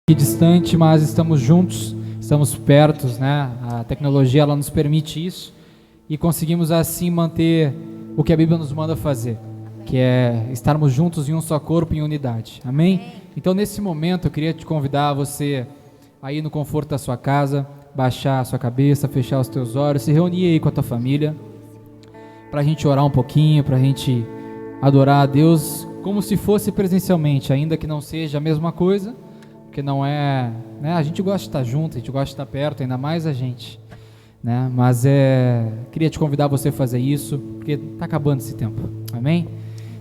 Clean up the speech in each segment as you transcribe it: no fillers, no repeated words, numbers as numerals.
Distante, mas estamos juntos, estamos perto, né? A tecnologia ela nos permite isso e conseguimos assim manter o que a Bíblia nos manda fazer, que é estarmos juntos em um só corpo, em unidade. Amém? Então, nesse momento, eu queria te convidar a você aí no conforto da sua casa, baixar a sua cabeça, fechar os teus olhos, se reunir aí com a tua família, para a gente orar um pouquinho, para a gente adorar a Deus como se fosse presencialmente, ainda que não seja a mesma coisa. Porque não é, né? A gente gosta de estar junto, a gente gosta de estar perto, ainda mais a gente, né? Mas queria te convidar a você a fazer isso, porque está acabando esse tempo, amém?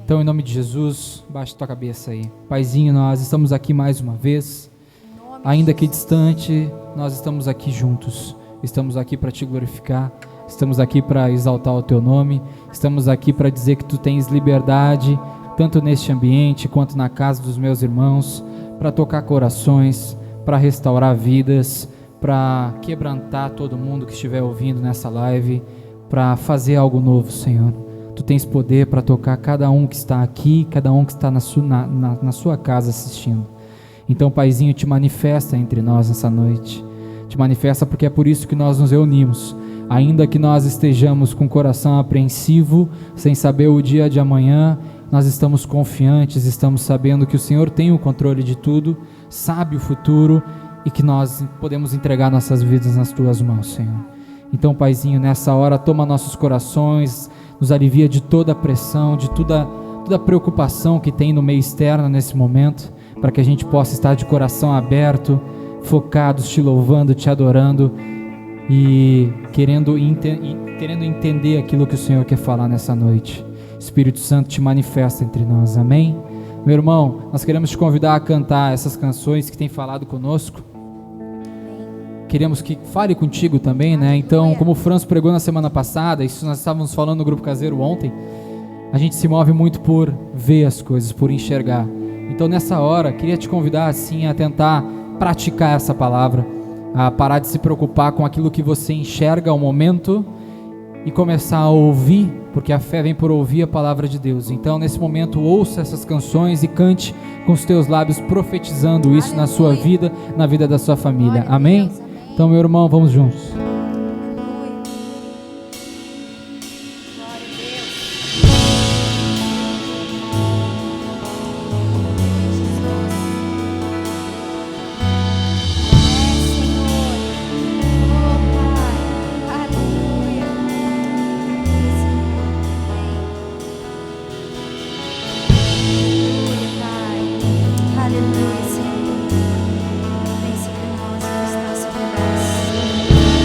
Então, em nome de Jesus, baixa tua cabeça aí. Paizinho, nós estamos aqui mais uma vez, ainda que distante, nós estamos aqui juntos, estamos aqui para te glorificar, estamos aqui para exaltar o teu nome, estamos aqui para dizer que tu tens liberdade, tanto neste ambiente, quanto na casa dos meus irmãos, para tocar corações, para restaurar vidas, para quebrantar todo mundo que estiver ouvindo nessa live, para fazer algo novo, Senhor. Tu tens poder para tocar cada um que está aqui, cada um que está na sua casa assistindo. Então, Paizinho, te manifesta entre nós nessa noite. Te manifesta porque é por isso que nós nos reunimos. Ainda que nós estejamos com o coração apreensivo, sem saber o dia de amanhã, nós estamos confiantes, estamos sabendo que o Senhor tem o controle de tudo, sabe o futuro e que nós podemos entregar nossas vidas nas Tuas mãos, Senhor. Então, Paizinho, nessa hora, toma nossos corações, nos alivia de toda a pressão, de toda a preocupação que tem no meio externo nesse momento, para que a gente possa estar de coração aberto, focados, Te louvando, Te adorando e querendo entender aquilo que o Senhor quer falar nessa noite. Espírito Santo, te manifesta entre nós, amém? Meu irmão, nós queremos te convidar a cantar essas canções que tem falado conosco. Queremos que fale contigo também, né? Então, como o Franz pregou na semana passada, isso nós estávamos falando no grupo caseiro ontem, a gente se move muito por ver as coisas, por enxergar. Então, nessa hora, queria te convidar assim a tentar praticar essa palavra, a parar de se preocupar com aquilo que você enxerga ao momento e começar a ouvir, porque a fé vem por ouvir a palavra de Deus. Então, nesse momento, ouça essas canções e cante com os teus lábios, profetizando isso na sua vida, na vida da sua família. Amém? Então, meu irmão, vamos juntos. Aleluia, Senhor. Vem sobre nós, está sobre nós.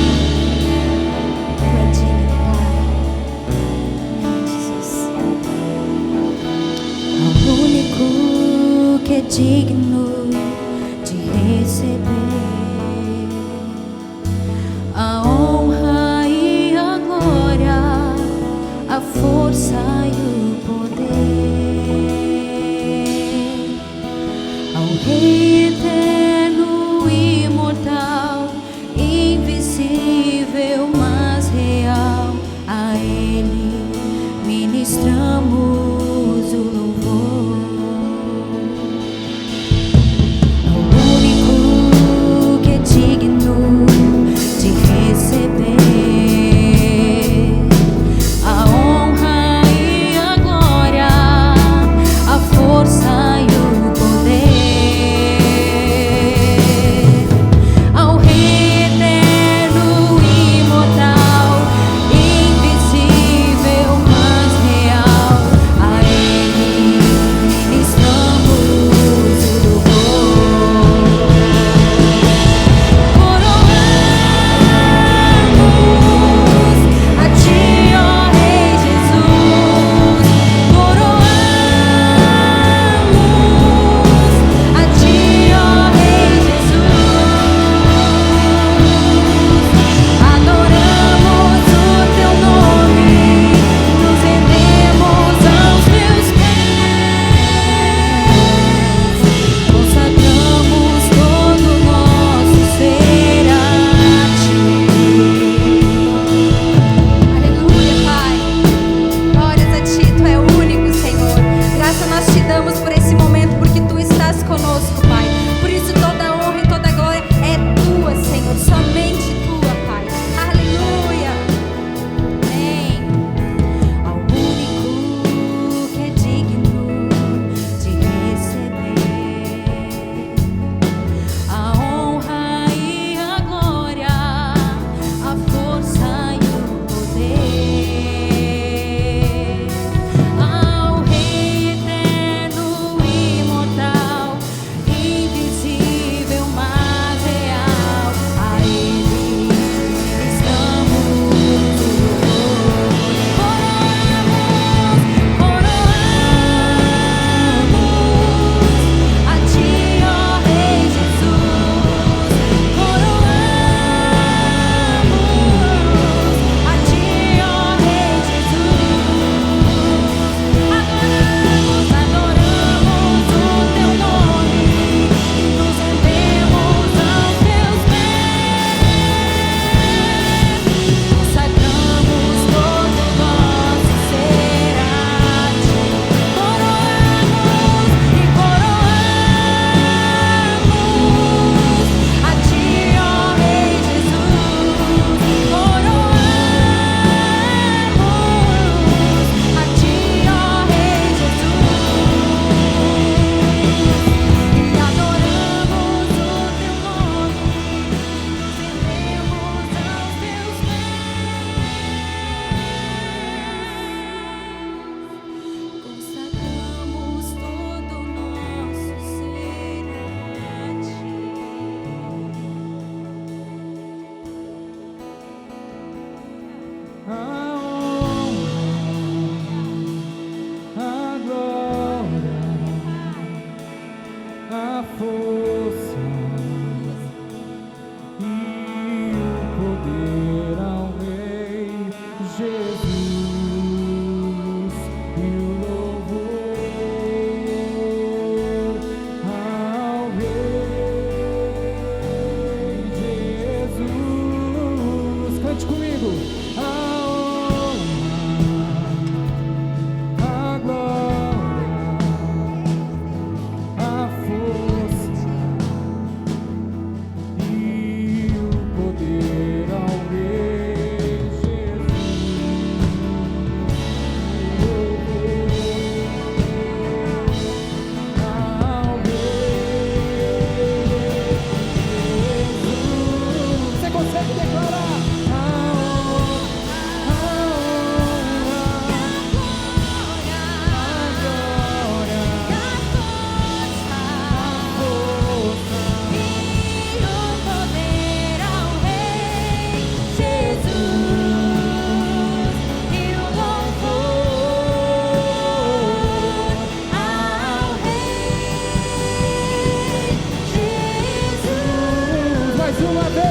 uma vez.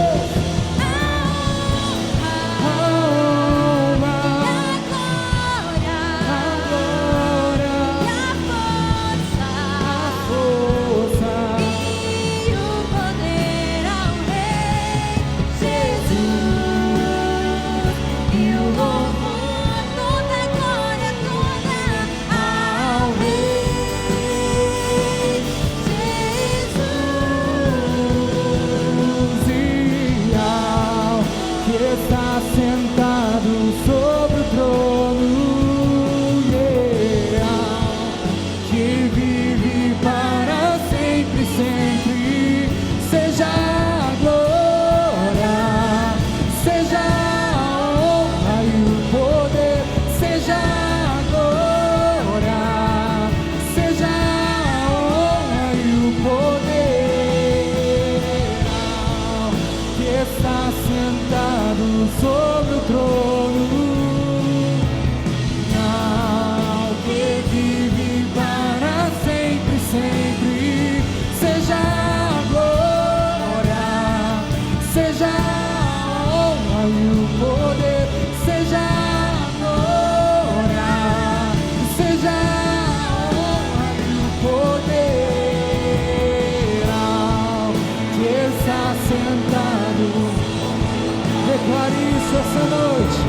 Essa noite,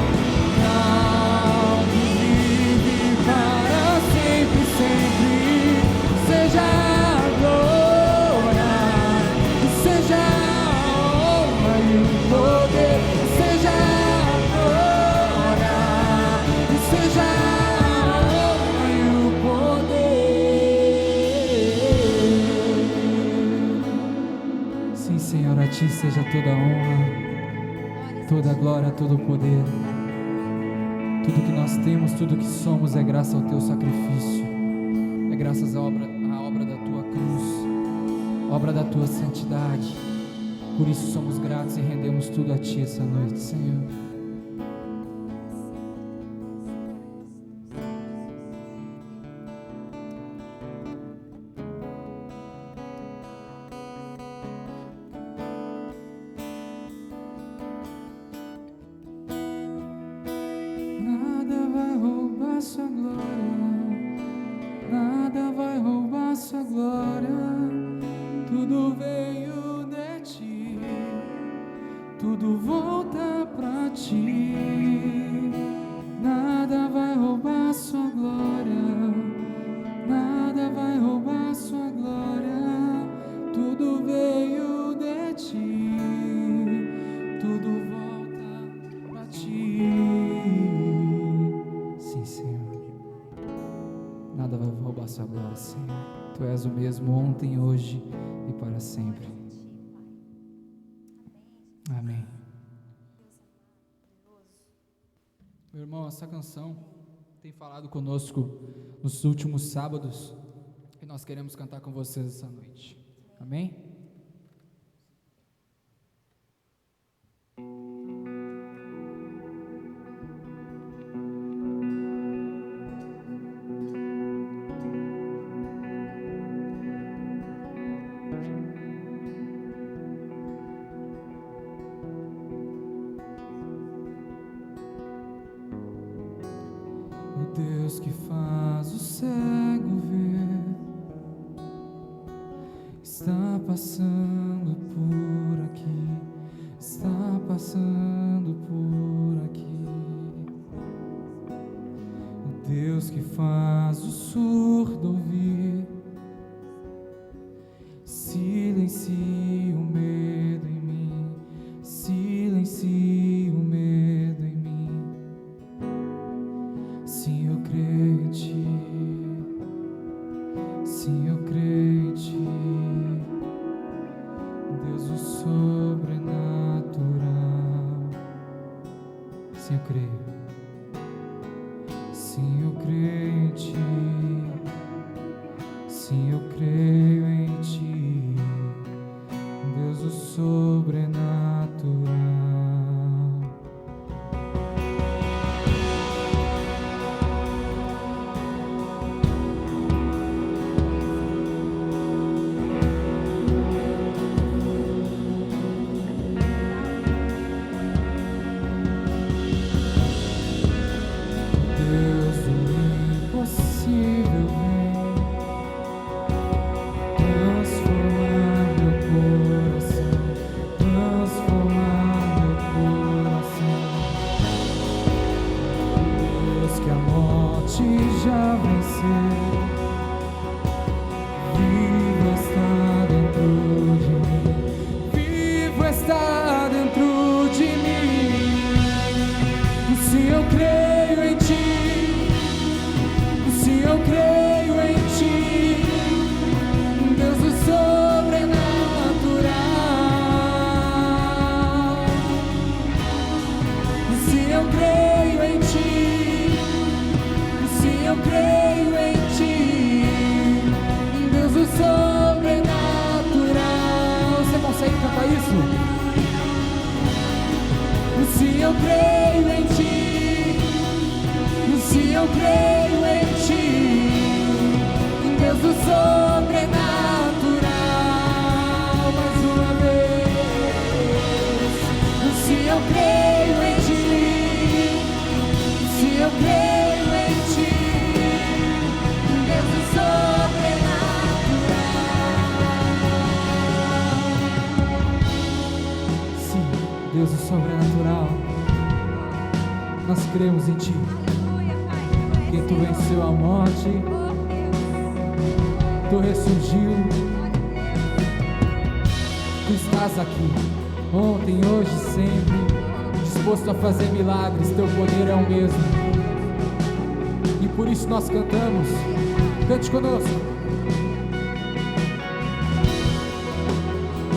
não vive para sempre, sempre, seja a glória, seja a honra e o poder, seja a glória, seja a honra e o poder. Sim, Senhor, a Ti seja toda a honra, toda a glória, todo o poder. Tudo que nós temos, tudo que somos é graças ao Teu sacrifício, é graças à obra da Tua cruz, obra da Tua santidade. Por isso somos gratos e rendemos tudo a Ti essa noite, Senhor. Tu és o mesmo ontem, hoje e para sempre. Amém. Meu irmão, essa canção tem falado conosco nos últimos sábados e nós queremos cantar com vocês essa noite. Amém? Deus que faz o cego ver, está passando por aqui, está passando por aqui. O Deus que faz o surdo ouvir, silencie o medo em mim, silencie o medo em mim. Sim, eu creio em Ti, sim, eu creio em Ti, Deus o sobrenatural. Sim, eu creio, sim, eu creio em Ti, sim, eu creio em Ti, Deus o sobrenatural. Se eu creio em ti, se eu creio em ti, em Deus do sobrenatural, mais uma vez. Se eu creio em ti, se eu creio em ti, em Deus do sobrenatural. Sim, Deus do sobrenatural. Nós cremos em ti, que tu venceu a morte, tu ressurgiu, tu estás aqui, ontem, hoje, sempre, disposto a fazer milagres, teu poder é o mesmo, e por isso nós cantamos. Cante conosco.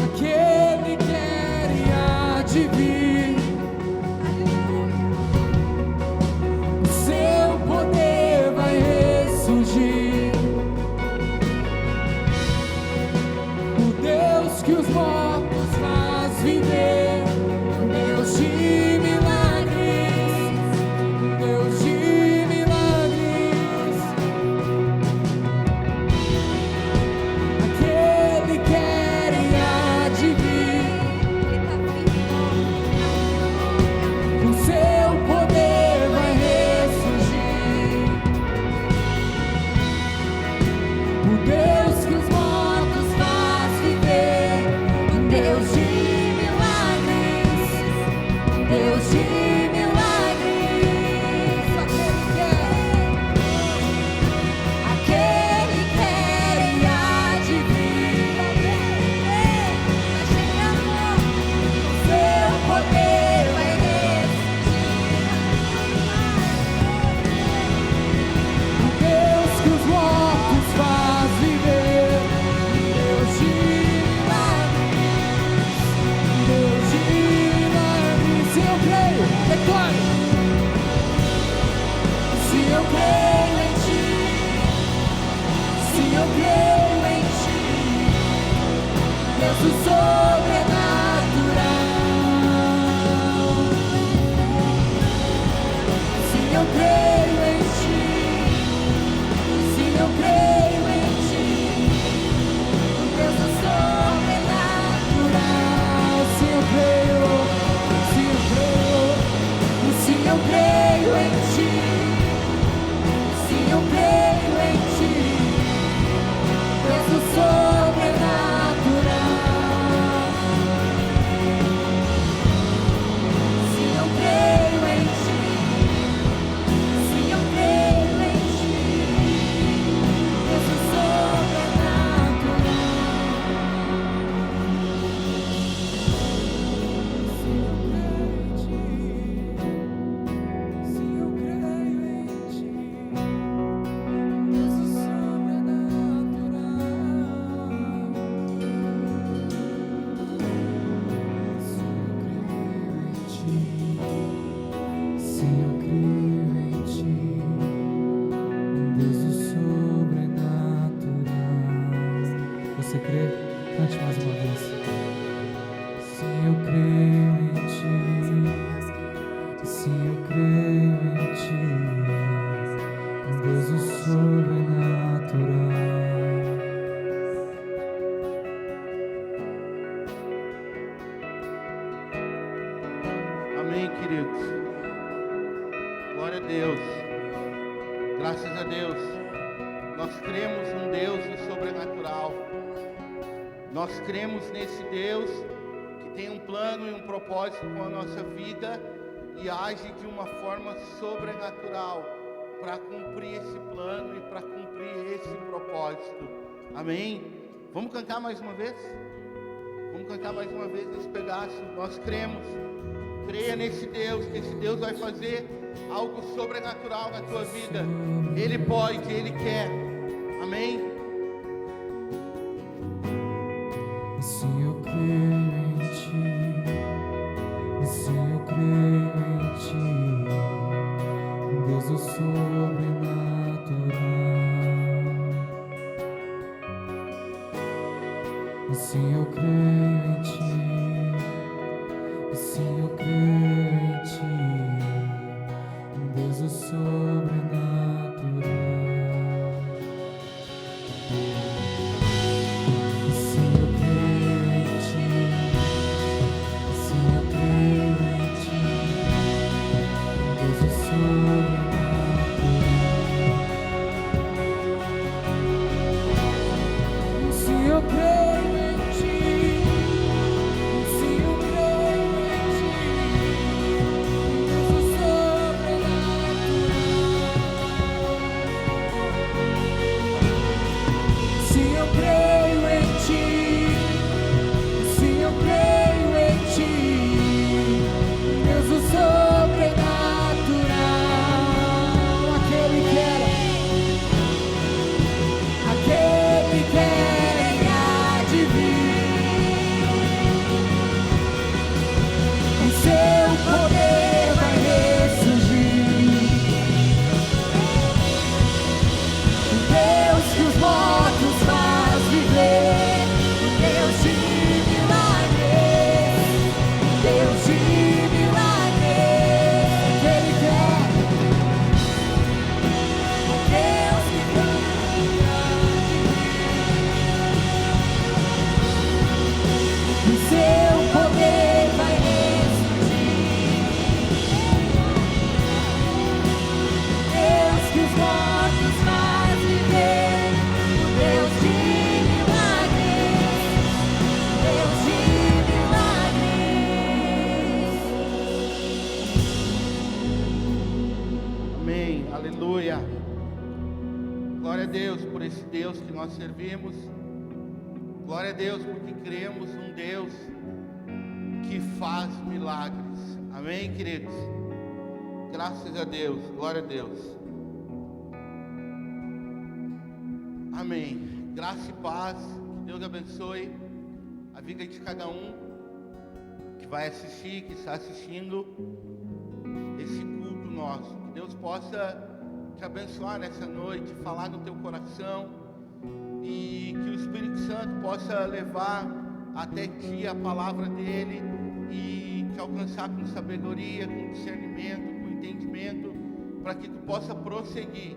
Aquele que quer e há de vir, que os mortos faz viver, Deus de milagres, Deus de milagres. Aquele quer e há de vir, com seu poder vai ressurgir. O Deus que os mortos faz viver, Deus de milagres, Deus de milagres. Aquele quer e há de vir, seu poder vai ressurgir. O Deus que os mortos faz viver, Deus de declare. Se eu creio em ti, se eu creio em ti, Deus do sobrenatural. Se eu creio em ti, se eu creio em ti, Deus do sobrenatural. Se eu creio, se eu creio, se eu creio em ti, se eu creio em ti, Deus do sobrenatural. Se eu creio em ti, se eu creio em ti, Deus do sobrenatural. Você crê? Cante mais uma vez. Se eu creio em ti, se eu creio em ti, em Deus o sobrenatural. Amém, queridos. Glória a Deus. Graças a Deus. Nós cremos num Deus do sobrenatural. Nós cremos nesse Deus que tem um plano e um propósito com a nossa vida e age de uma forma sobrenatural para cumprir esse plano e para cumprir esse propósito. Amém? Vamos cantar mais uma vez? Vamos cantar mais uma vez esse pedaço. Nós cremos. Creia nesse Deus, que esse Deus vai fazer algo sobrenatural na tua vida. Ele pode, Ele quer. Amém? Se eu creio em ti, se eu creio em ti, Deus do sobrenatural. Se eu creio em ti, Deus por esse Deus que nós servimos. Glória a Deus porque cremos num Deus que faz milagres. Amém, queridos? Graças a Deus. Glória a Deus. Amém. Graça e paz. Que Deus abençoe a vida de cada um que vai assistir, que está assistindo esse culto nosso. Que Deus possa te abençoar nessa noite, falar no teu coração, e que o Espírito Santo possa levar até ti a palavra dele e te alcançar com sabedoria, com discernimento, com entendimento, para que tu possa prosseguir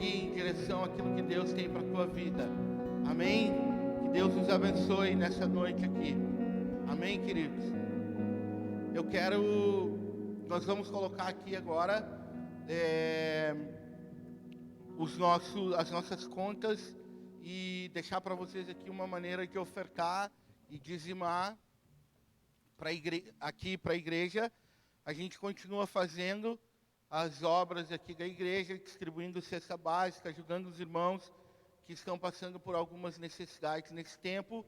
em direção àquilo que Deus tem para a tua vida. Amém? Que Deus nos abençoe nessa noite aqui. Amém, queridos? Nós vamos colocar aqui agora as nossas contas e deixar para vocês aqui uma maneira de ofertar e dizimar aqui para a igreja. A gente continua fazendo as obras aqui da igreja, distribuindo cesta básica, ajudando os irmãos que estão passando por algumas necessidades nesse tempo.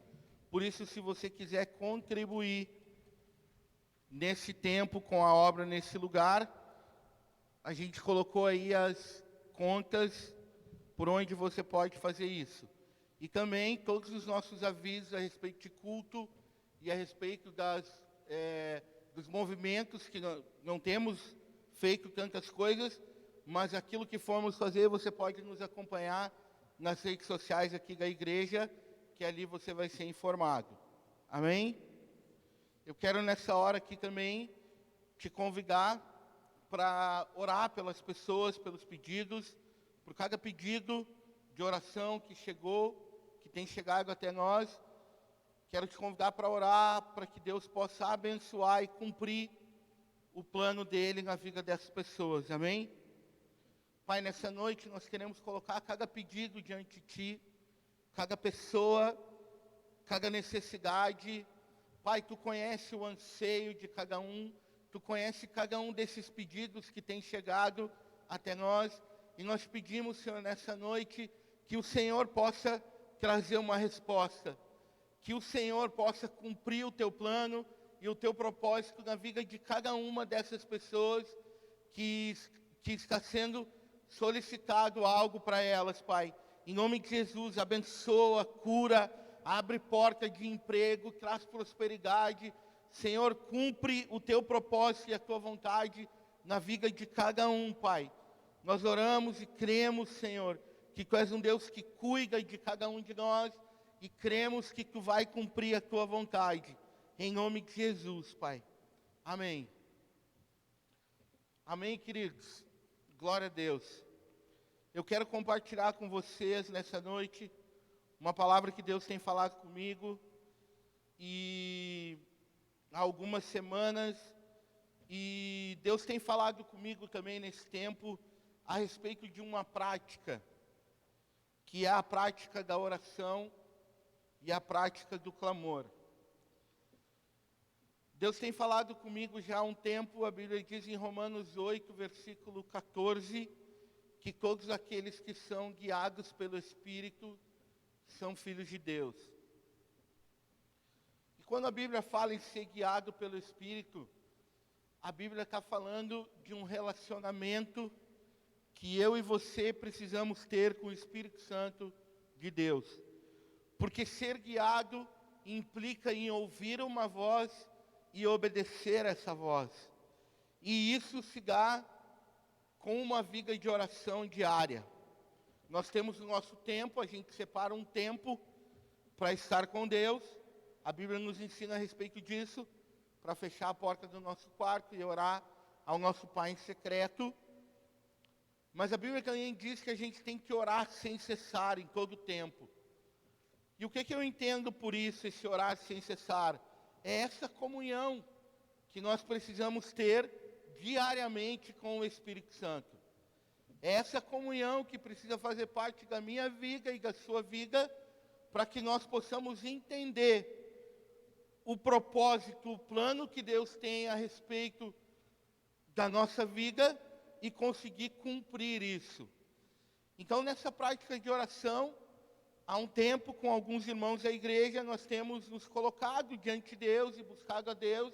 Por isso, se você quiser contribuir nesse tempo com a obra nesse lugar, a gente colocou aí as contas por onde você pode fazer isso. E também todos os nossos avisos a respeito de culto e a respeito dos movimentos, que não temos feito tantas coisas, mas aquilo que formos fazer, você pode nos acompanhar nas redes sociais aqui da igreja, que ali você vai ser informado. Amém? Eu quero nessa hora aqui também te convidar para orar pelas pessoas, pelos pedidos, por cada pedido de oração que tem chegado até nós. Quero te convidar para orar, para que Deus possa abençoar e cumprir o plano dele na vida dessas pessoas. Amém? Pai, nessa noite nós queremos colocar cada pedido diante de Ti, cada pessoa, cada necessidade. Pai, Tu conhece o anseio de cada um, Tu conhece cada um desses pedidos que tem chegado até nós, e nós pedimos, Senhor, nessa noite, que o Senhor possa trazer uma resposta, que o Senhor possa cumprir o Teu plano e o Teu propósito na vida de cada uma dessas pessoas que está sendo solicitado algo para elas, Pai. Em nome de Jesus, abençoa, cura, abre porta de emprego, traz prosperidade. Senhor, cumpre o Teu propósito e a Tua vontade na vida de cada um, Pai. Nós oramos e cremos, Senhor, que Tu és um Deus que cuida de cada um de nós, e cremos que Tu vai cumprir a Tua vontade. Em nome de Jesus, Pai. Amém. Amém, queridos. Glória a Deus. Eu quero compartilhar com vocês nessa noite uma palavra que Deus tem falado comigo há algumas semanas, e Deus tem falado comigo também nesse tempo a respeito de uma prática, que é a prática da oração e a prática do clamor. Deus tem falado comigo já há um tempo. A Bíblia diz em Romanos 8, versículo 14, que todos aqueles que são guiados pelo Espírito são filhos de Deus. E quando a Bíblia fala em ser guiado pelo Espírito, a Bíblia está falando de um relacionamento que eu e você precisamos ter com o Espírito Santo de Deus. Porque ser guiado implica em ouvir uma voz e obedecer essa voz. E isso se dá com uma vida de oração diária. Nós temos o nosso tempo, a gente separa um tempo para estar com Deus. A Bíblia nos ensina a respeito disso, para fechar a porta do nosso quarto e orar ao nosso Pai em secreto. Mas a Bíblia também diz que a gente tem que orar sem cessar, em todo o tempo. E o que eu entendo por isso, esse orar sem cessar? É essa comunhão que nós precisamos ter diariamente com o Espírito Santo. É essa comunhão que precisa fazer parte da minha vida e da sua vida, para que nós possamos entender o propósito, o plano que Deus tem a respeito da nossa vida e conseguir cumprir isso. Então, nessa prática de oração, há um tempo, com alguns irmãos da igreja, nós temos nos colocado diante de Deus e buscado a Deus,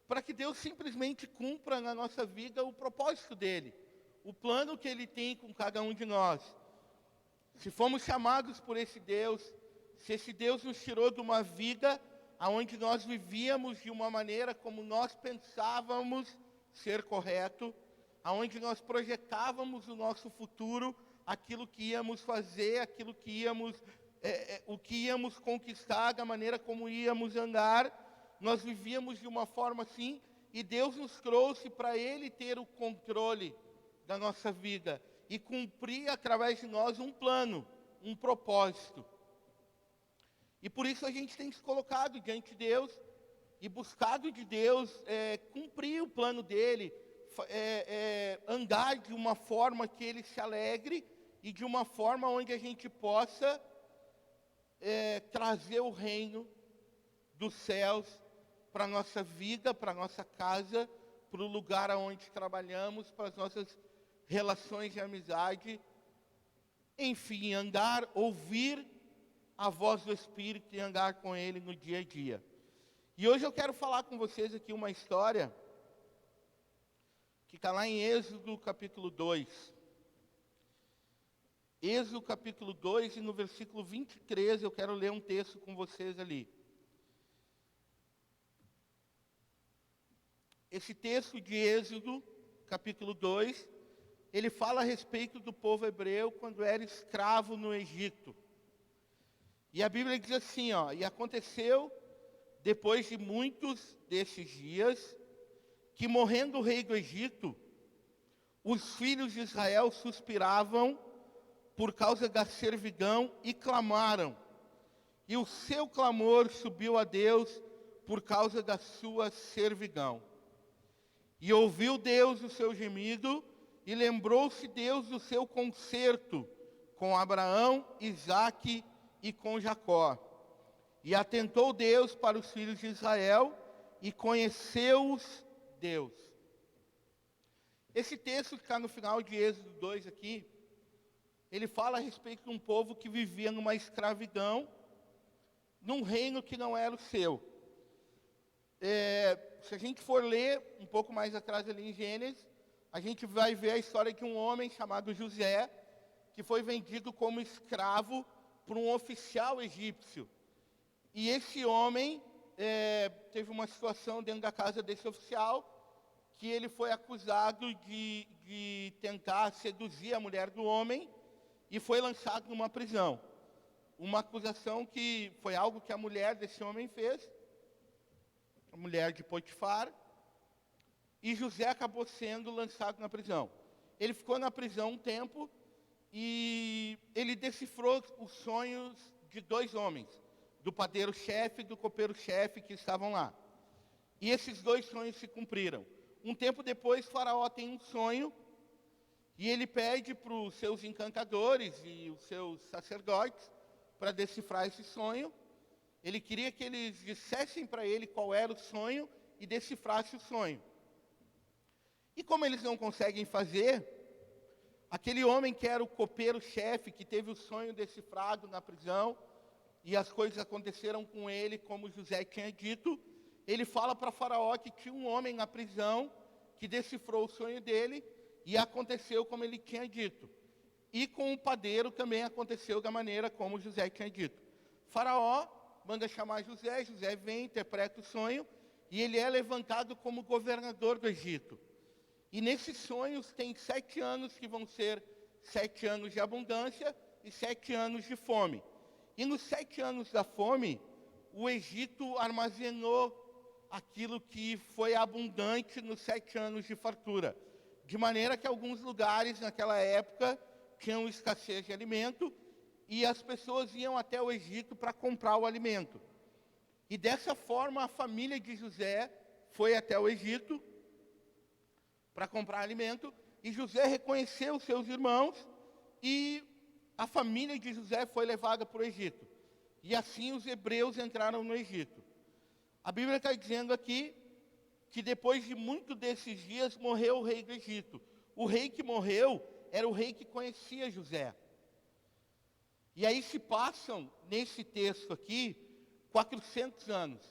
para que Deus simplesmente cumpra na nossa vida o propósito dEle, o plano que Ele tem com cada um de nós. Se fomos chamados por esse Deus, se esse Deus nos tirou de uma vida onde nós vivíamos de uma maneira como nós pensávamos ser correto, onde nós projetávamos o nosso futuro, aquilo que íamos fazer, aquilo que íamos, o que íamos conquistar, da maneira como íamos andar, nós vivíamos de uma forma assim, e Deus nos trouxe para Ele ter o controle da nossa vida e cumprir através de nós um plano, um propósito. E por isso a gente tem se colocado diante de Deus e buscado de Deus cumprir o plano dEle, andar de uma forma que Ele se alegre e de uma forma onde a gente possa trazer o reino dos céus para a nossa vida, para a nossa casa, para o lugar onde trabalhamos, para as nossas relações de amizade. Enfim, andar, ouvir a voz do Espírito e andar com Ele no dia a dia. E hoje eu quero falar com vocês aqui uma história que está lá em Êxodo capítulo 2. Êxodo capítulo 2, e no versículo 23 eu quero ler um texto com vocês ali. Esse texto de Êxodo, capítulo 2, ele fala a respeito do povo hebreu quando era escravo no Egito. E a Bíblia diz assim, e aconteceu, depois de muitos desses dias, que morrendo o rei do Egito, os filhos de Israel suspiravam por causa da servidão e clamaram. E o seu clamor subiu a Deus por causa da sua servidão. E ouviu Deus o seu gemido, e lembrou-se Deus do seu concerto com Abraão, Isaque e com Jacó. E atentou Deus para os filhos de Israel, e conheceu-os Deus. Esse texto que está no final de Êxodo 2 aqui, ele fala a respeito de um povo que vivia numa escravidão, num reino que não era o seu. Se a gente for ler um pouco mais atrás ali em Gênesis, a gente vai ver a história de um homem chamado José, que foi vendido como escravo por um oficial egípcio. E esse homem teve uma situação dentro da casa desse oficial, que ele foi acusado de tentar seduzir a mulher do homem e foi lançado numa prisão. Uma acusação que foi algo que a mulher desse homem fez, a mulher de Potifar, e José acabou sendo lançado na prisão. Ele ficou na prisão um tempo e ele decifrou os sonhos de dois homens, do padeiro-chefe e do copeiro-chefe que estavam lá. E esses dois sonhos se cumpriram. Um tempo depois, Faraó tem um sonho e ele pede para os seus encantadores e os seus sacerdotes para decifrar esse sonho. Ele queria que eles dissessem para ele qual era o sonho e decifrasse o sonho. E como eles não conseguem fazer, aquele homem que era o copeiro-chefe, que teve o sonho decifrado na prisão, e as coisas aconteceram com ele como José tinha dito, ele fala para Faraó que tinha um homem na prisão que decifrou o sonho dele, e aconteceu como ele tinha dito. E com o padeiro também aconteceu da maneira como José tinha dito. Faraó manda chamar José, José vem, interpreta o sonho, e ele é levantado como governador do Egito. E nesses sonhos tem 7 anos que vão ser 7 anos de abundância e 7 anos de fome. E nos 7 anos da fome, o Egito armazenou aquilo que foi abundante nos 7 anos de fartura. De maneira que alguns lugares naquela época tinham escassez de alimento e as pessoas iam até o Egito para comprar o alimento. E dessa forma a família de José foi até o Egito para comprar alimento, e José reconheceu os seus irmãos, e a família de José foi levada para o Egito. E assim os hebreus entraram no Egito. A Bíblia está dizendo aqui que depois de muito desses dias morreu o rei do Egito. O rei que morreu era o rei que conhecia José. E aí se passam, nesse texto aqui, 400 anos.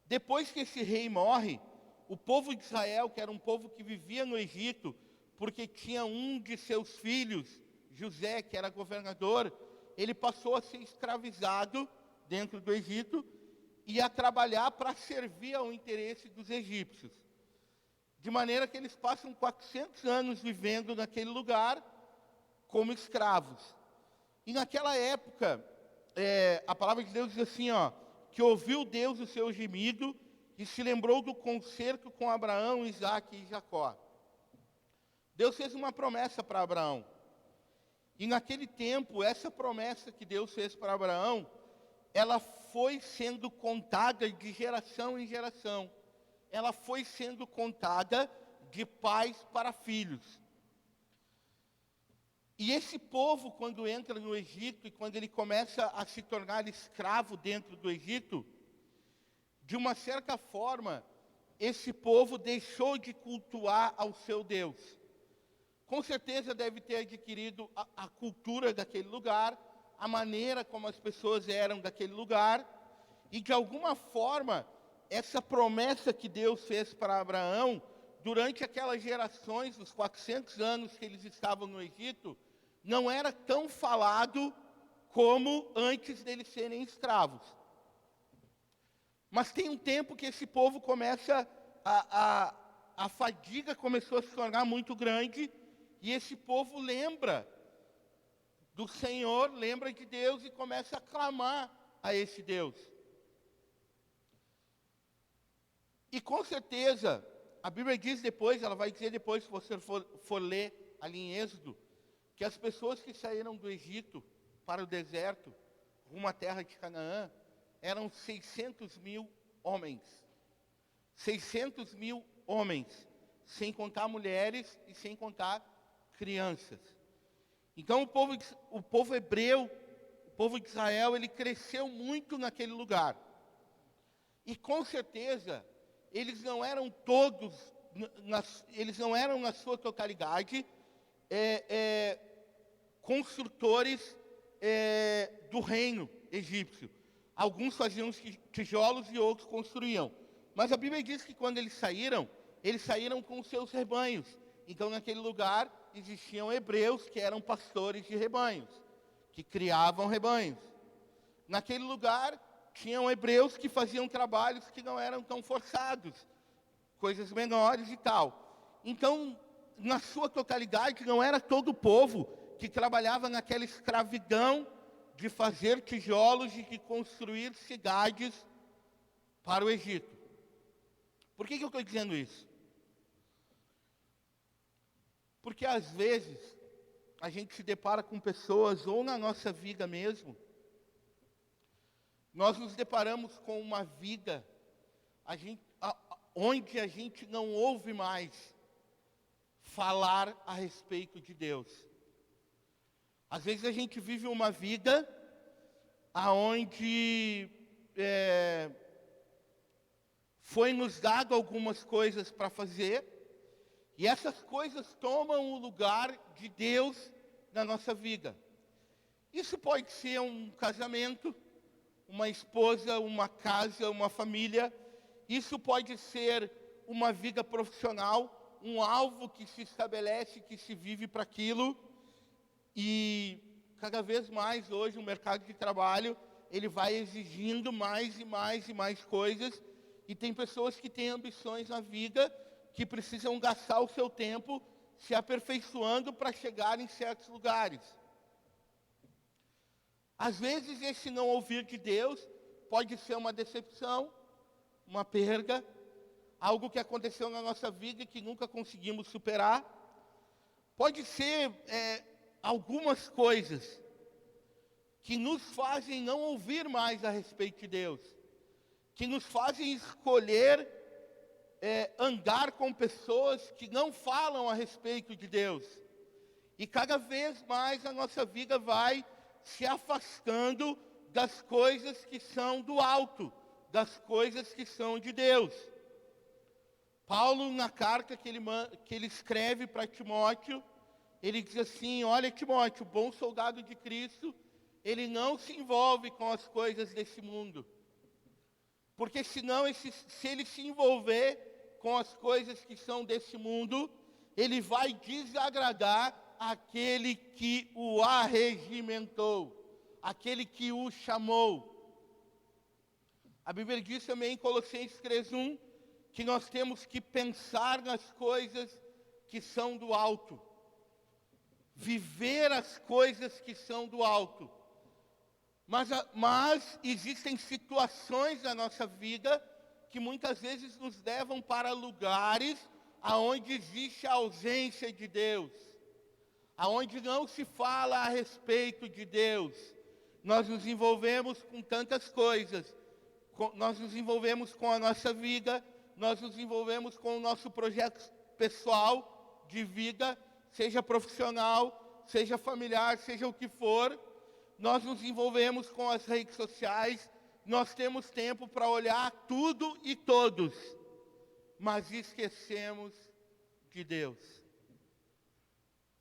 Depois que esse rei morre, o povo de Israel, que era um povo que vivia no Egito, porque tinha um de seus filhos, José, que era governador, ele passou a ser escravizado dentro do Egito e a trabalhar para servir ao interesse dos egípcios. De maneira que eles passam 400 anos vivendo naquele lugar como escravos. E naquela época, a palavra de Deus diz assim, ó, que ouviu Deus o seu gemido e se lembrou do concerto com Abraão, Isaque e Jacó. Deus fez uma promessa para Abraão. E naquele tempo, essa promessa que Deus fez para Abraão, ela foi sendo contada de geração em geração. Ela foi sendo contada de pais para filhos. E esse povo, quando entra no Egito e quando ele começa a se tornar escravo dentro do Egito, de uma certa forma, esse povo deixou de cultuar ao seu Deus. Com certeza deve ter adquirido a cultura daquele lugar, a maneira como as pessoas eram daquele lugar, e de alguma forma, essa promessa que Deus fez para Abraão, durante aquelas gerações, os 400 anos que eles estavam no Egito, não era tão falado como antes deles serem escravos. Mas tem um tempo que esse povo começa, a fadiga começou a se tornar muito grande, e esse povo lembra do Senhor, lembra de Deus e começa a clamar a esse Deus. E com certeza, a Bíblia diz depois, ela vai dizer depois, se você for ler ali em Êxodo, que as pessoas que saíram do Egito para o deserto, rumo à terra de Canaã, eram 600 mil homens. 600 mil homens, sem contar mulheres e sem contar crianças. Então o povo hebreu, o povo de Israel, ele cresceu muito naquele lugar. E com certeza, eles não eram todos, eles não eram na sua totalidade construtores do reino egípcio. Alguns faziam tijolos e outros construíam. Mas a Bíblia diz que quando eles saíram com os seus rebanhos. Então naquele lugar existiam hebreus que eram pastores de rebanhos, que criavam rebanhos. Naquele lugar tinham hebreus que faziam trabalhos que não eram tão forçados, coisas menores e tal. Então, na sua totalidade, não era todo o povo que trabalhava naquela escravidão de fazer tijolos e de construir cidades para o Egito. Por que eu estou dizendo isso? Porque às vezes a gente se depara com pessoas, ou na nossa vida mesmo, nós nos deparamos com uma vida onde a gente não ouve mais falar a respeito de Deus. Às vezes a gente vive uma vida onde foi nos dado algumas coisas para fazer, e essas coisas tomam o lugar de Deus na nossa vida. Isso pode ser um casamento, uma esposa, uma casa, uma família. Isso pode ser uma vida profissional, um alvo que se estabelece, que se vive para aquilo. E cada vez mais hoje o mercado de trabalho, ele vai exigindo mais e mais e mais coisas. E tem pessoas que têm ambições na vida, que precisam gastar o seu tempo se aperfeiçoando para chegar em certos lugares. Às vezes esse não ouvir de Deus pode ser uma decepção, uma perda, algo que aconteceu na nossa vida e que nunca conseguimos superar. Pode ser algumas coisas que nos fazem não ouvir mais a respeito de Deus, que nos fazem escolher andar com pessoas que não falam a respeito de Deus. E cada vez mais a nossa vida vai se afastando das coisas que são do alto, das coisas que são de Deus. Paulo, na carta que ele escreve para Timóteo, Ele diz assim: olha, Timóteo, o bom soldado de Cristo, ele não se envolve com as coisas desse mundo. Porque senão, se ele se envolver com as coisas que são desse mundo, ele vai desagradar aquele que o arregimentou, aquele que o chamou. A Bíblia diz também em Colossenses 3:1 que nós temos que pensar nas coisas que são do alto, viver as coisas que são do alto. Mas existem situações na nossa vida que muitas vezes nos levam para lugares aonde existe a ausência de Deus, aonde não se fala a respeito de Deus. Nós nos envolvemos com tantas coisas, nós nos envolvemos com a nossa vida, nós nos envolvemos com o nosso projeto pessoal de vida, seja profissional, seja familiar, seja o que for. Nós nos envolvemos com as redes sociais, nós temos tempo para olhar tudo e todos, mas esquecemos de Deus.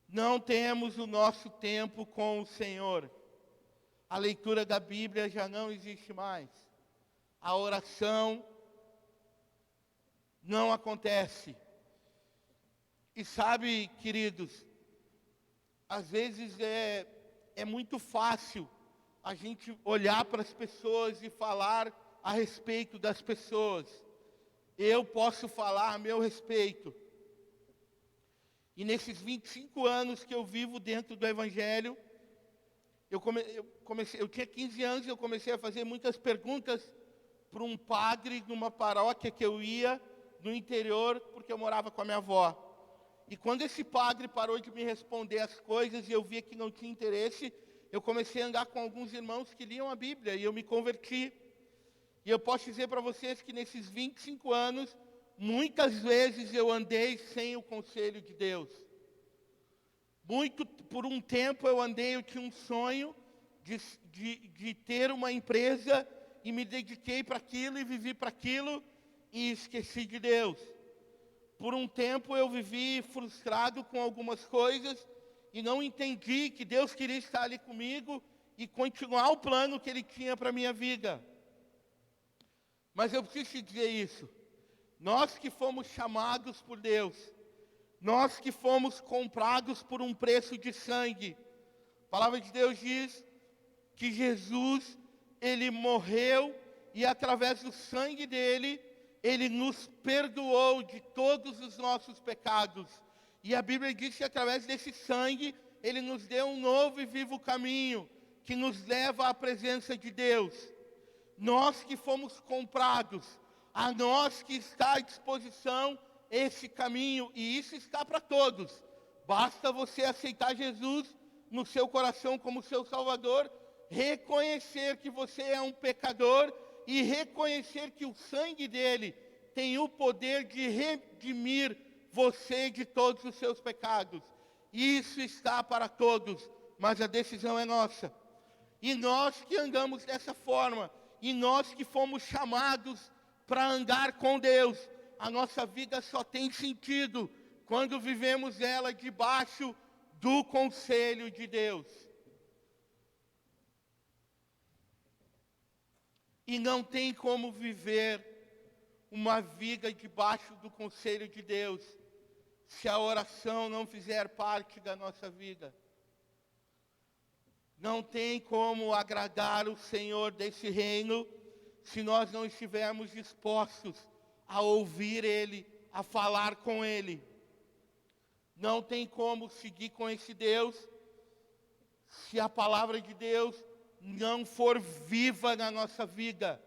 Não temos o nosso tempo com o Senhor. A leitura da Bíblia já não existe mais. A oração não acontece. E sabe, queridos, às vezes é muito fácil a gente olhar para as pessoas e falar a respeito das pessoas. Eu posso falar a meu respeito. E nesses 25 anos que eu vivo dentro do Evangelho, eu tinha 15 anos e eu comecei a fazer muitas perguntas para um padre numa paróquia que eu ia no interior, porque eu morava com a minha avó. E quando esse padre parou de me responder as coisas e eu via que não tinha interesse, eu comecei a andar com alguns irmãos que liam a Bíblia e eu me converti. E eu posso dizer para vocês que nesses 25 anos, muitas vezes eu andei sem o conselho de Deus. Por um tempo eu tinha um sonho de ter uma empresa e me dediquei para aquilo e vivi para aquilo e esqueci de Deus. Por um tempo eu vivi frustrado com algumas coisas e não entendi que Deus queria estar ali comigo e continuar o plano que Ele tinha para a minha vida. Mas eu preciso te dizer isso. Nós que fomos chamados por Deus, nós que fomos comprados por um preço de sangue. A palavra de Deus diz que Jesus, Ele morreu e através do sangue dEle, Ele nos perdoou de todos os nossos pecados. E a Bíblia diz que através desse sangue, Ele nos deu um novo e vivo caminho, que nos leva à presença de Deus. Nós que fomos comprados, a nós que está à disposição esse caminho, e isso está para todos. Basta você aceitar Jesus no seu coração como seu Salvador, reconhecer que você é um pecador e reconhecer que o sangue dele tem o poder de redimir você de todos os seus pecados. Isso está para todos, mas a decisão é nossa. E nós que andamos dessa forma, e nós que fomos chamados para andar com Deus, a nossa vida só tem sentido quando vivemos ela debaixo do conselho de Deus. E não tem como viver uma vida debaixo do conselho de Deus se a oração não fizer parte da nossa vida. Não tem como agradar o Senhor desse reino se nós não estivermos dispostos a ouvir Ele, a falar com Ele. Não tem como seguir com esse Deus se a palavra de Deus não for viva na nossa vida.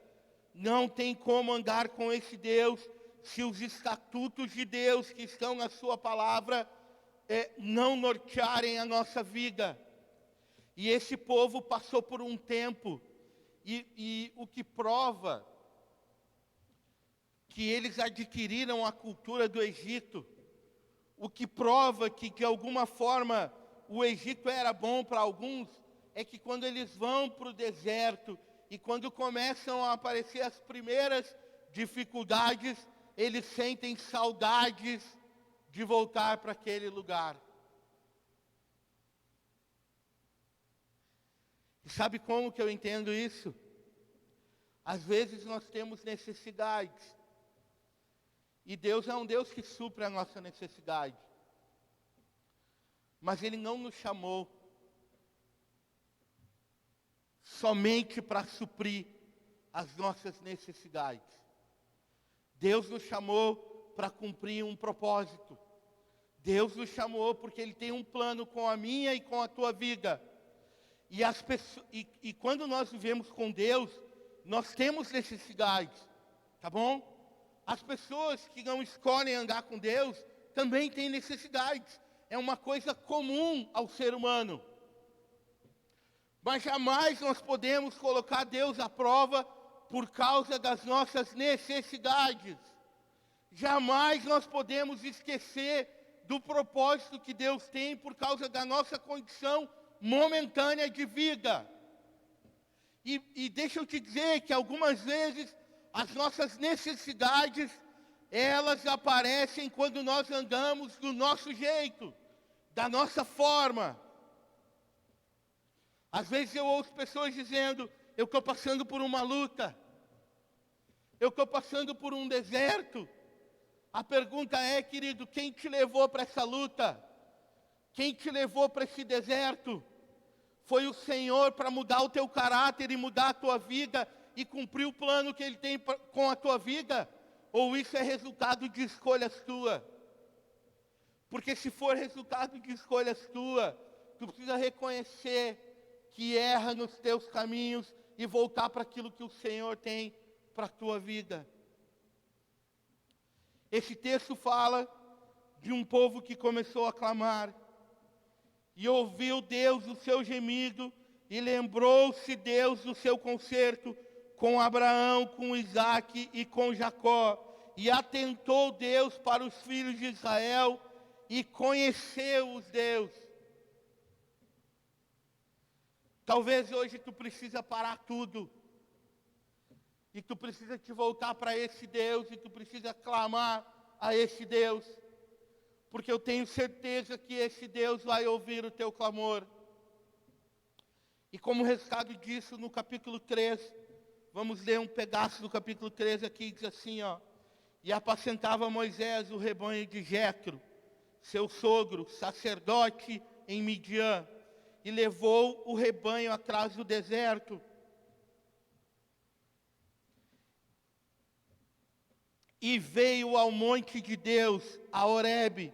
Não tem como andar com esse Deus se os estatutos de Deus que estão na sua palavra não nortearem a nossa vida. E esse povo passou por um tempo, e o que prova que eles adquiriram a cultura do Egito, o que prova que de alguma forma o Egito era bom para alguns, é que quando eles vão para o deserto e quando começam a aparecer as primeiras dificuldades, eles sentem saudades de voltar para aquele lugar. E sabe como que eu entendo isso? Às vezes nós temos necessidades. E Deus é um Deus que supre a nossa necessidade. Mas Ele não nos chamou somente para suprir as nossas necessidades. Deus nos chamou para cumprir um propósito. Deus nos chamou porque Ele tem um plano com a minha e com a tua vida. E quando nós vivemos com Deus, nós temos necessidades, tá bom? As pessoas que não escolhem andar com Deus também têm necessidades. É uma coisa comum ao ser humano. Mas jamais nós podemos colocar Deus à prova por causa das nossas necessidades. Jamais nós podemos esquecer do propósito que Deus tem por causa da nossa condição momentânea de vida. E deixa eu te dizer que algumas vezes as nossas necessidades, elas aparecem quando nós andamos do nosso jeito, da nossa forma. Às vezes eu ouço pessoas dizendo, eu estou passando por uma luta, eu estou passando por um deserto. A pergunta é, querido, quem te levou para essa luta? Quem te levou para esse deserto? Foi o Senhor para mudar o teu caráter e mudar a tua vida e cumprir o plano que Ele tem com a tua vida? Ou isso é resultado de escolhas tuas? Porque se for resultado de escolhas tuas, tu precisa reconhecer que erra nos teus caminhos e voltar para aquilo que o Senhor tem para a tua vida. Esse texto fala de um povo que começou a clamar e ouviu Deus o seu gemido e lembrou-se Deus do seu concerto com Abraão, com Isaque e com Jacó. E atentou Deus para os filhos de Israel e conheceu-os Deus. Talvez hoje tu precisa parar tudo. E tu precisa te voltar para esse Deus, e tu precisa clamar a esse Deus. Porque eu tenho certeza que esse Deus vai ouvir o teu clamor. E como resultado disso, no capítulo 3, vamos ler um pedaço do capítulo 3 aqui, diz assim, ó. E apacentava Moisés o rebanho de Jetro, seu sogro, sacerdote em Midian, e levou o rebanho atrás do deserto. E veio ao monte de Deus, a Horebe,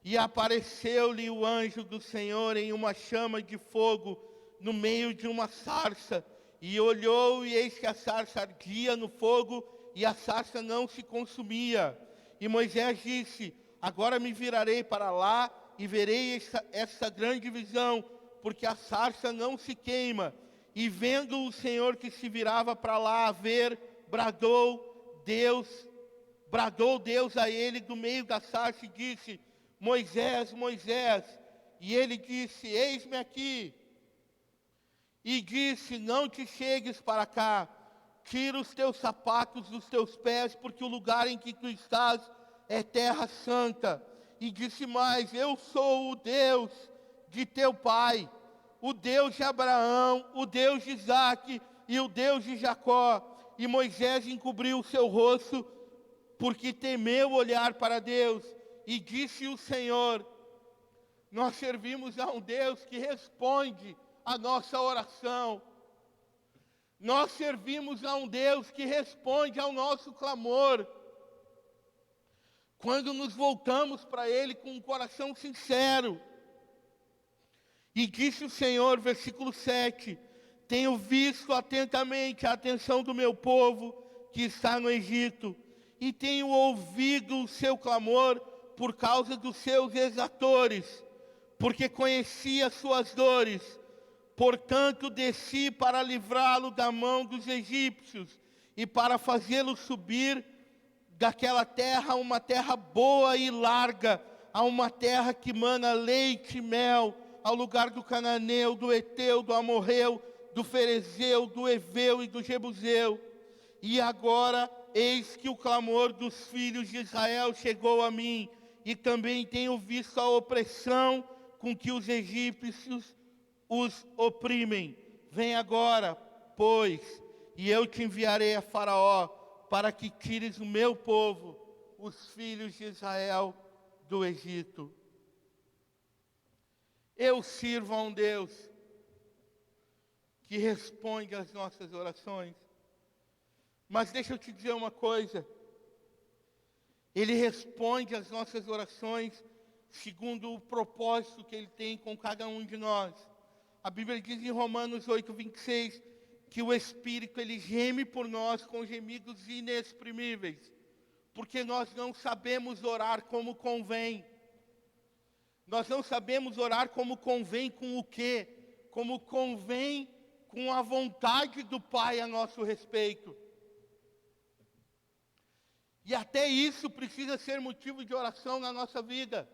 e apareceu-lhe o anjo do Senhor em uma chama de fogo, no meio de uma sarça. E olhou, e eis que a sarça ardia no fogo, e a sarça não se consumia. E Moisés disse, agora me virarei para lá, e verei essa grande visão, porque a sarça não se queima. E vendo o Senhor que se virava para lá a ver, bradou Deus a ele do meio da sarça e disse, Moisés, Moisés. E ele disse, eis-me aqui. E disse, não te chegues para cá, tira os teus sapatos dos teus pés, porque o lugar em que tu estás é terra santa. E disse mais, eu sou o Deus de teu pai, o Deus de Abraão, o Deus de Isaque e o Deus de Jacó. E Moisés encobriu o seu rosto, porque temeu olhar para Deus. E disse o Senhor, nós servimos a um Deus que responde a nossa oração. Nós servimos a um Deus que responde ao nosso clamor. Quando nos voltamos para Ele com um coração sincero. E disse o Senhor, versículo 7, tenho visto atentamente a atenção do meu povo que está no Egito, e tenho ouvido o seu clamor por causa dos seus exatores, porque conheci as suas dores. Portanto, desci para livrá-lo da mão dos egípcios e para fazê-lo subir daquela terra a uma terra boa e larga, a uma terra que mana leite e mel, ao lugar do cananeu, do eteu, do amorreu, do ferezeu, do eveu e do jebuseu. E agora, eis que o clamor dos filhos de Israel chegou a mim, e também tenho visto a opressão com que os egípcios os oprimem. Vem agora, pois, e eu te enviarei a Faraó, para que tires o meu povo, os filhos de Israel, do Egito. Eu sirvo a um Deus que responde às nossas orações. Mas deixa eu te dizer uma coisa. Ele responde às nossas orações segundo o propósito que Ele tem com cada um de nós. A Bíblia diz em Romanos 8:26, que o Espírito, Ele geme por nós com gemidos inexprimíveis, porque nós não sabemos orar como convém. Nós não sabemos orar como convém com o quê? Como convém com a vontade do Pai a nosso respeito. E até isso precisa ser motivo de oração na nossa vida.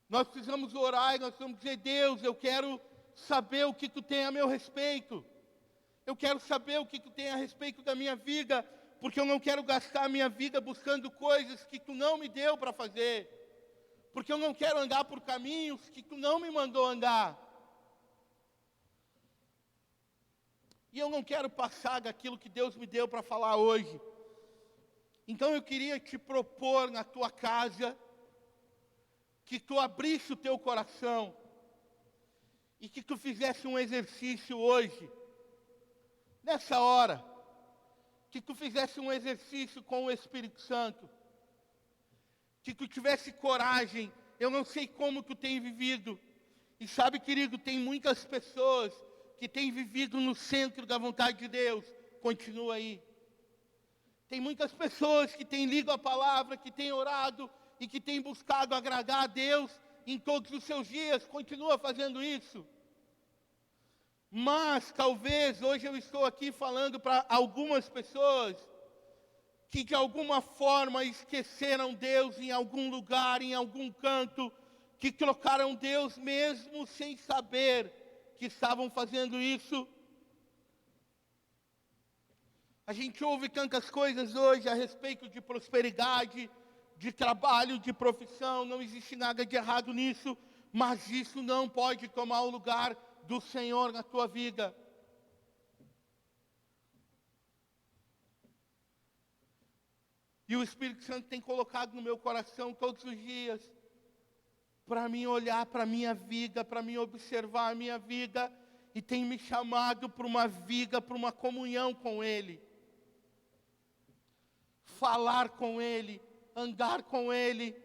Nós precisamos orar e nós precisamos dizer: Deus, eu quero saber o que Tu tem a meu respeito. Eu quero saber o que Tu tem a respeito da minha vida, porque eu não quero gastar a minha vida buscando coisas que Tu não me deu para fazer. Porque eu não quero andar por caminhos que Tu não me mandou andar. E eu não quero passar daquilo que Deus me deu para falar hoje. Então eu queria te propor na tua casa, que tu abrisse o teu coração, e que tu fizesse um exercício hoje, nessa hora, que tu fizesse um exercício com o Espírito Santo, que tu tivesse coragem. Eu não sei como tu tem vivido, e sabe, querido, tem muitas pessoas que têm vivido no centro da vontade de Deus. Continua aí. Tem muitas pessoas que têm lido a palavra, que têm orado e que têm buscado agradar a Deus em todos os seus dias. Continua fazendo isso. Mas talvez hoje eu estou aqui falando para algumas pessoas que de alguma forma esqueceram Deus em algum lugar, em algum canto, que trocaram Deus mesmo sem saber que estavam fazendo isso. A gente ouve tantas coisas hoje a respeito de prosperidade, de trabalho, de profissão. Não existe nada de errado nisso, mas isso não pode tomar o lugar do Senhor na tua vida. E o Espírito Santo tem colocado no meu coração todos os dias, para mim olhar para a minha vida, para mim observar a minha vida, e tem me chamado para uma vida, para uma comunhão com Ele. Falar com Ele, andar com Ele,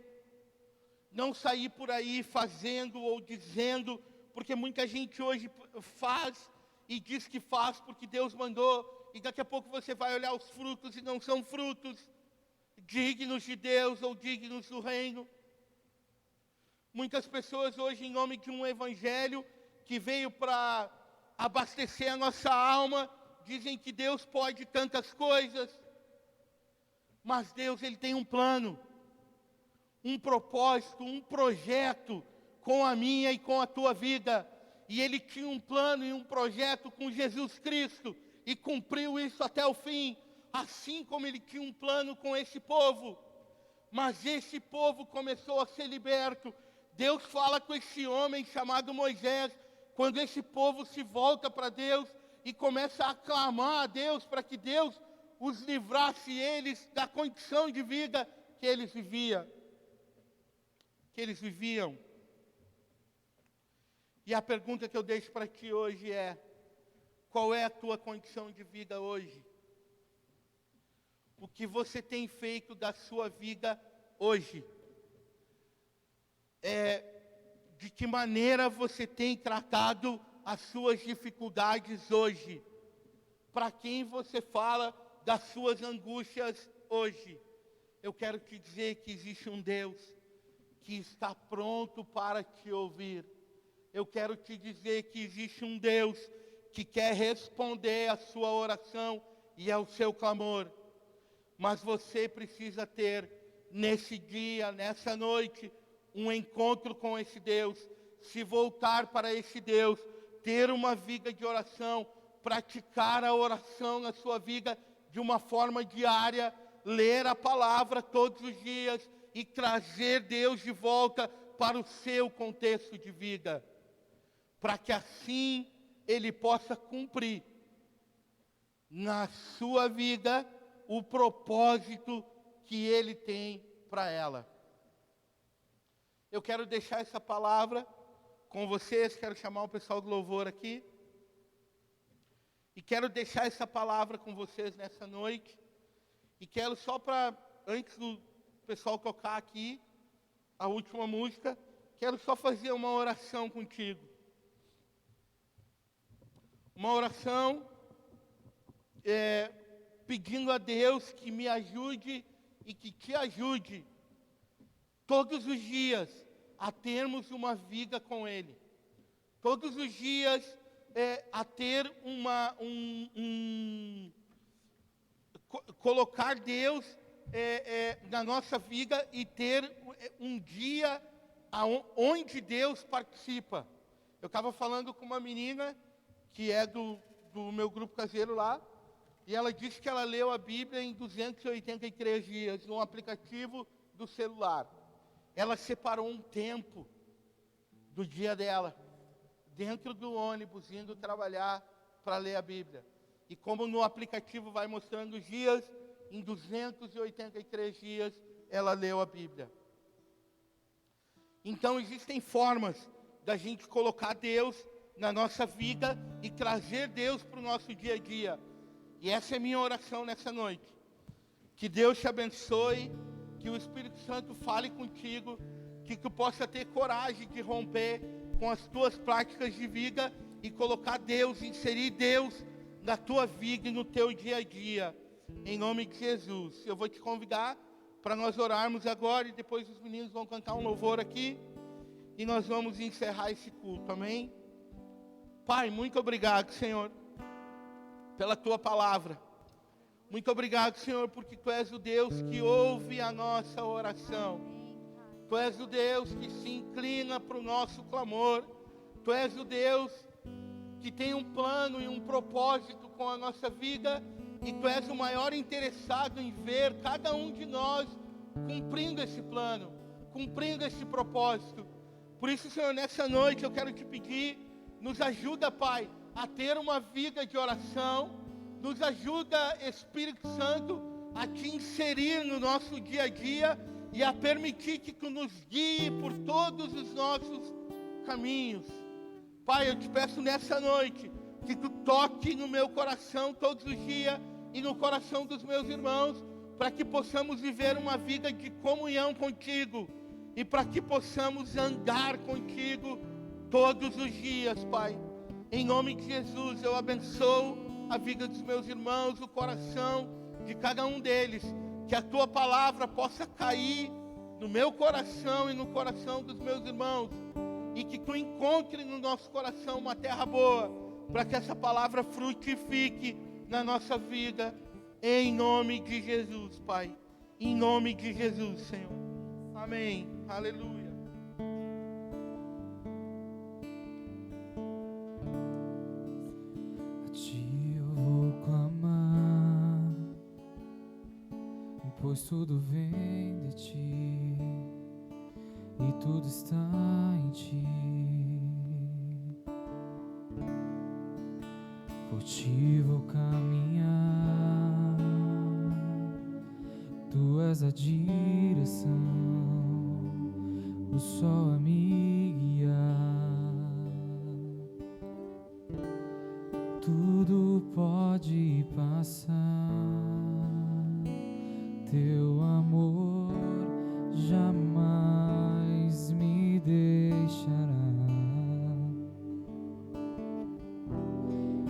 não sair por aí fazendo ou dizendo, porque muita gente hoje faz e diz que faz porque Deus mandou, e daqui a pouco você vai olhar os frutos e não são frutos dignos de Deus ou dignos do reino. Muitas pessoas hoje, em nome de um evangelho que veio para abastecer a nossa alma, dizem que Deus pode tantas coisas. Mas Deus, Ele tem um plano, um propósito, um projeto com a minha e com a tua vida. E Ele tinha um plano e um projeto com Jesus Cristo, e cumpriu isso até o fim, assim como Ele tinha um plano com esse povo. Mas esse povo começou a ser liberto. Deus fala com esse homem chamado Moisés, quando esse povo se volta para Deus e começa a clamar a Deus para que Deus os livrasse eles da condição de vida que eles viviam. E a pergunta que eu deixo para ti hoje é: qual é a tua condição de vida hoje? O que você tem feito da sua vida hoje? De que maneira você tem tratado as suas dificuldades hoje? Para quem você fala das suas angústias hoje? Eu quero te dizer que existe um Deus que está pronto para te ouvir. Eu quero te dizer que existe um Deus que quer responder à sua oração e ao seu clamor. Mas você precisa ter, nesse dia, nessa noite, um encontro com esse Deus, se voltar para esse Deus, ter uma vida de oração, praticar a oração na sua vida de uma forma diária, ler a palavra todos os dias e trazer Deus de volta para o seu contexto de vida. para que assim Ele possa cumprir na sua vida o propósito que Ele tem para ela. Eu quero deixar essa palavra com vocês, quero chamar o pessoal do louvor aqui. E quero deixar essa palavra com vocês nessa noite. E quero só para, antes do pessoal tocar aqui, a última música, quero só fazer uma oração contigo. Uma oração pedindo a Deus que me ajude e que te ajude todos os dias a termos uma vida com Ele. Todos os dias a ter colocar Deus na nossa vida e ter um dia onde Deus participa. Eu estava falando com uma menina que é do meu grupo caseiro lá, e ela disse que ela leu a Bíblia em 283 dias, num aplicativo do celular. Ela separou um tempo do dia dela, dentro do ônibus, indo trabalhar para ler a Bíblia. E como no aplicativo vai mostrando os dias, em 283 dias ela leu a Bíblia. Então existem formas da gente colocar Deus na nossa vida e trazer Deus para o nosso dia a dia. E essa é a minha oração nessa noite. Que Deus te abençoe, que o Espírito Santo fale contigo, que tu possa ter coragem de romper com as tuas práticas de vida e colocar Deus, inserir Deus na tua vida e no teu dia a dia, em nome de Jesus. Eu vou te convidar para nós orarmos agora e depois os meninos vão cantar um louvor aqui e nós vamos encerrar esse culto, amém? Pai, muito obrigado, Senhor, pela tua palavra. Muito obrigado, Senhor, porque tu és o Deus que ouve a nossa oração. Tu és o Deus que se inclina para o nosso clamor. Tu és o Deus que tem um plano e um propósito com a nossa vida. E Tu és o maior interessado em ver cada um de nós cumprindo esse plano, cumprindo esse propósito. Por isso, Senhor, nessa noite eu quero te pedir, nos ajuda, Pai, a ter uma vida de oração. Nos ajuda, Espírito Santo, a te inserir no nosso dia a dia e a permitir que Tu nos guie por todos os nossos caminhos. Pai, eu te peço nessa noite que Tu toque no meu coração todos os dias e no coração dos meus irmãos, para que possamos viver uma vida de comunhão contigo e para que possamos andar contigo todos os dias, Pai. Em nome de Jesus, eu abençoo a vida dos meus irmãos, o coração de cada um deles, que a Tua palavra possa cair no meu coração e no coração dos meus irmãos, e que Tu encontre no nosso coração uma terra boa, para que essa palavra frutifique na nossa vida, em nome de Jesus, Pai, em nome de Jesus, Senhor, amém, aleluia. Pois tudo vem de Ti e tudo está em Ti. Por Ti vou caminhar, Tu és a direção, o sol a me guiar. Tudo pode passar, Teu amor jamais me deixará.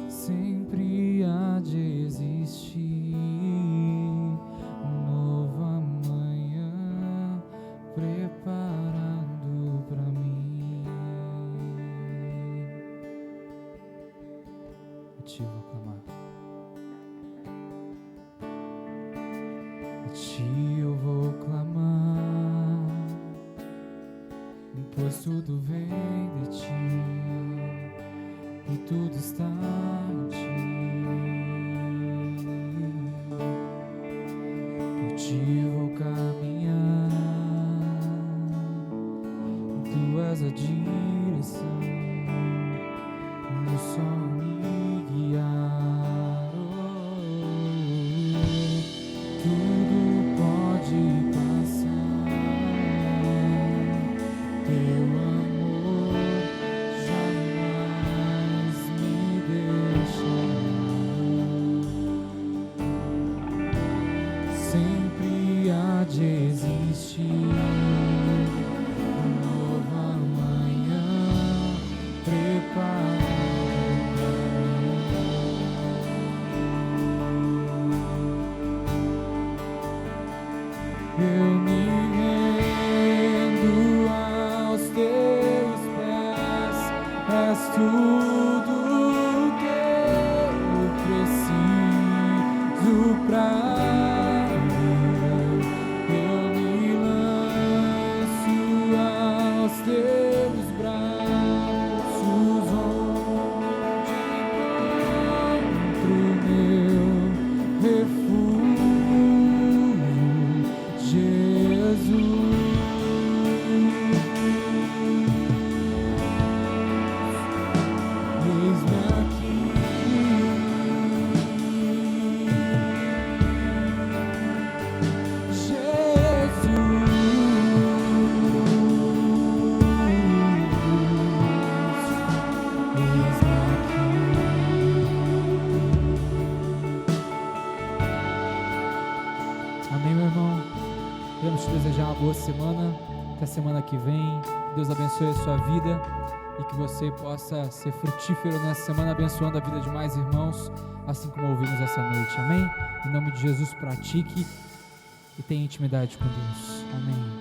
Sempre há de existir um novo amanhã preparando para mim. A Ti vou clamar, a Ti eu vou clamar, pois tudo vem de Ti e tudo está em Ti. Por Ti vou caminhar, Tu és a direção, sempre há de existir uma nova manhã preparada pra mim. Eu me rendo aos teus pés, és tudo que eu preciso pra boa semana, até semana que vem. Deus abençoe a sua vida e que você possa ser frutífero nessa semana, abençoando a vida de mais irmãos, assim como ouvimos essa noite, amém? Em nome de Jesus, pratique e tenha intimidade com Deus, amém.